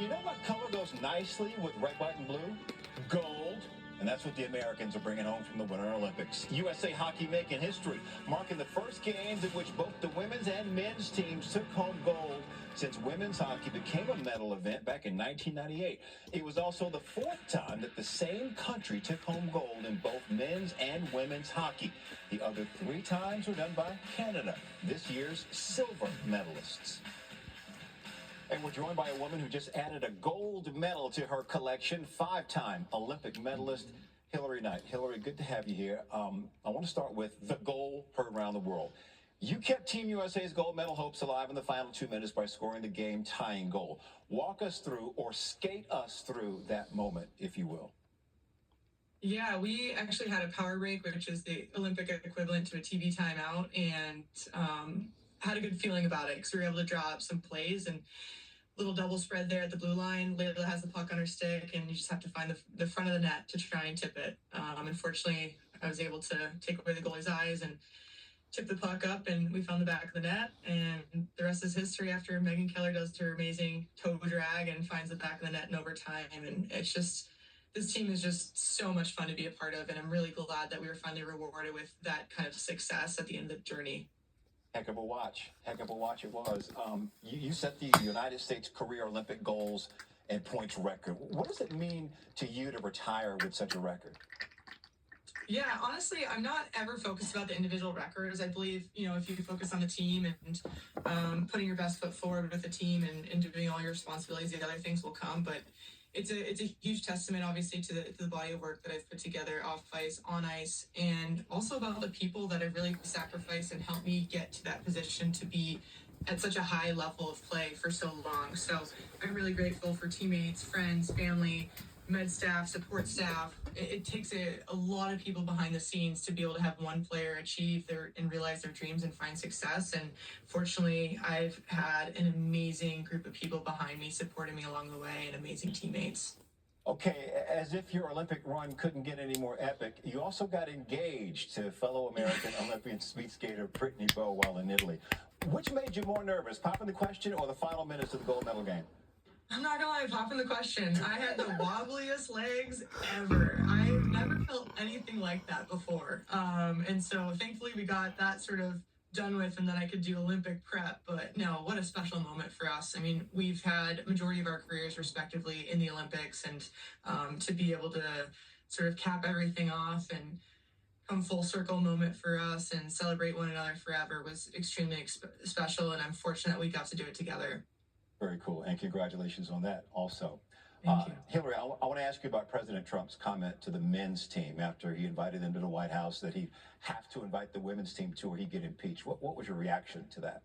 you know what color goes nicely with red, white, and blue? Gold. And that's what the Americans are bringing home from the Winter Olympics. USA Hockey making history, marking the first games in which both the women's and men's teams took home gold since women's hockey became a medal event back in 1998. It was also the fourth time that the same country took home gold in both men's and women's hockey. The other three times were done by Canada, this year's silver medalists. And we're joined by a woman who just added a gold medal to her collection, five-time Olympic medalist, Hilary Knight. Hilary, good to have you here. I want to start with the goal heard around the world. You kept Team USA's gold medal hopes alive in the final 2 minutes by scoring the game-tying goal. Walk us through, or skate us through, that moment, if you will. Yeah, we actually had a power break, which is the Olympic equivalent to a TV timeout, and had a good feeling about it because we were able to draw up some plays and little double spread there at the blue line. Layla has the puck on her stick, and you just have to find the front of the net to try and tip it. Unfortunately, I was able to take away the goalie's eyes and tip the puck up, and we found the back of the net. And the rest is history after Megan Keller does her amazing toe drag and finds the back of the net in overtime. And it's just, this team is just so much fun to be a part of, and I'm really glad that we were finally rewarded with that kind of success at the end of the journey. Heck of a watch it was. You set the United States career Olympic goals and points record. What does it mean to you to retire with such a record? Yeah, honestly, I'm not ever focused about the individual records. I believe, if you focus on the team and putting your best foot forward with the team and doing all your responsibilities, the other things will come. But it's a huge testament, obviously, to the body of work that I've put together off ice, on ice, and also about the people that have really sacrificed and helped me get to that position to be at such a high level of play for so long. So I'm really grateful for teammates, friends, family, med staff, support staff. It takes a lot of people behind the scenes to be able to have one player achieve and realize their dreams and find success. And fortunately, I've had an amazing group of people behind me supporting me along the way, and amazing teammates. Okay, as if your Olympic run couldn't get any more epic, you also got engaged to fellow American Olympian speed skater Brittany Bowe while in Italy. Which made you more nervous, popping the question or the final minutes of the gold medal game? I'm not gonna lie, popping the question. I had the wobbliest legs ever. I've never felt anything like that before. And so thankfully we got that sort of done with, and then I could do Olympic prep. But no, what a special moment for us. I mean, we've had majority of our careers respectively in the Olympics, and to be able to sort of cap everything off and come full circle moment for us and celebrate one another forever was extremely special, and I'm fortunate we got to do it together. Very cool, and congratulations on that also. Thank you. Hilary, I want to ask you about President Trump's comment to the men's team after he invited them to the White House that he'd have to invite the women's team to or he'd get impeached. What was your reaction to that?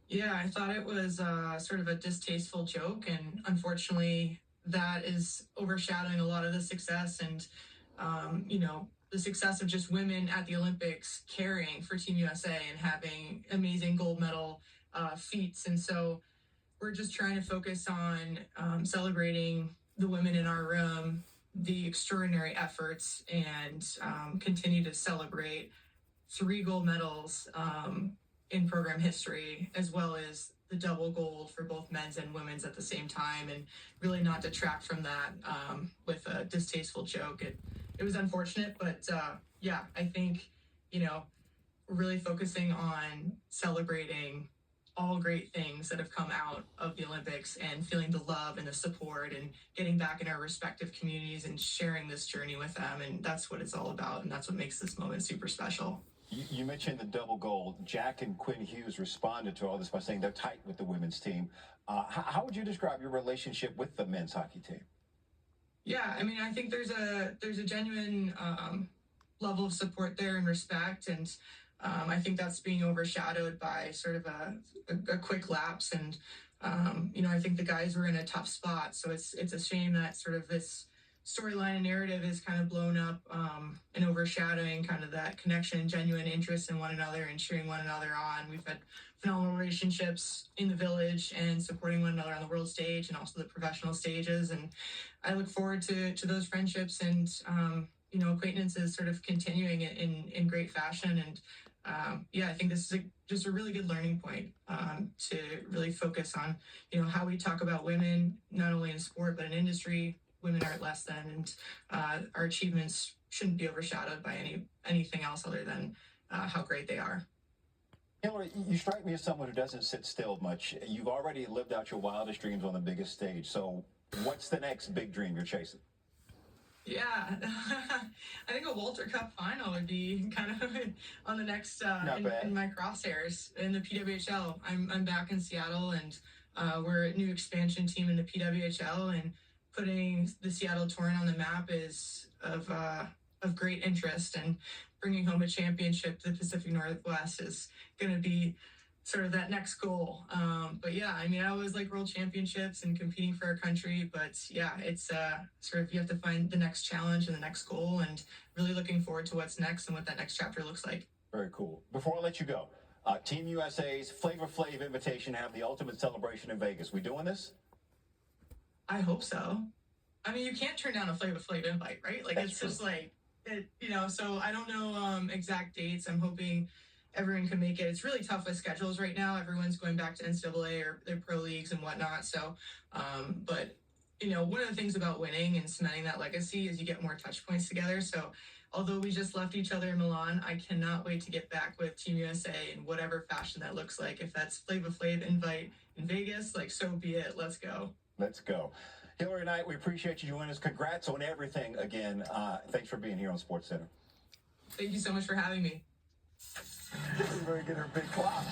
Yeah, I thought it was sort of a distasteful joke, and unfortunately that is overshadowing a lot of the success and, the success of just women at the Olympics carrying for Team USA and having amazing gold medal feats. And so we're just trying to focus on celebrating the women in our room, the extraordinary efforts, and continue to celebrate 3 gold medals in program history, as well as the double gold for both men's and women's at the same time, and really not detract from that with a distasteful joke. It was unfortunate, but yeah, I think, really focusing on celebrating all great things that have come out of the Olympics and feeling the love and the support and getting back in our respective communities and sharing this journey with them. And that's what it's all about. And that's what makes this moment super special. You mentioned the double gold. Jack and Quinn Hughes responded to all this by saying they're tight with the women's team. How would you describe your relationship with the men's hockey team? Yeah, I mean, I think there's a genuine level of support there and respect, and I think that's being overshadowed by sort of a quick lapse. And I think the guys were in a tough spot, so it's a shame that sort of this storyline and narrative is kind of blown up and overshadowing kind of that connection and genuine interest in one another and cheering one another on. We've had phenomenal relationships in the village and supporting one another on the world stage and also the professional stages. And I look forward to those friendships and, acquaintances sort of continuing in great fashion. And yeah, I think this is just a really good learning point to really focus on, how we talk about women, not only in sport, but in industry. Women aren't less than, and our achievements shouldn't be overshadowed by anything else other than how great they are. Hillary, you strike me as someone who doesn't sit still much. You've already lived out your wildest dreams on the biggest stage. So what's the next big dream you're chasing? Yeah, I think a Walter Cup final would be kind of on the next in my crosshairs in the PWHL. I'm back in Seattle, and we're a new expansion team in the PWHL, and putting the Seattle Torrent on the map is of great interest, and bringing home a championship to the Pacific Northwest is going to be sort of that next goal. But yeah, I mean, I always like world championships and competing for our country, but yeah, it's sort of, you have to find the next challenge and the next goal, and really looking forward to what's next and what that next chapter looks like. Very cool. Before I let you go, Team USA's Flavor Flav invitation to have the ultimate celebration in Vegas. We doing this? I hope so. I mean, you can't turn down a Flavor Flav invite, right? Like, That's it's true. just like, so I don't know exact dates. I'm hoping everyone can make it. It's really tough with schedules right now. Everyone's going back to NCAA or their pro leagues and whatnot. So, but one of the things about winning and cementing that legacy is you get more touch points together. So, although we just left each other in Milan, I cannot wait to get back with Team USA in whatever fashion that looks like. If that's Flavor Flav invite in Vegas, like, so be it. Let's go. Let's go. Hillary Knight, we appreciate you joining us. Congrats on everything again. Thanks for being here on SportsCenter. Thank you so much for having me. We're going to get her big clap.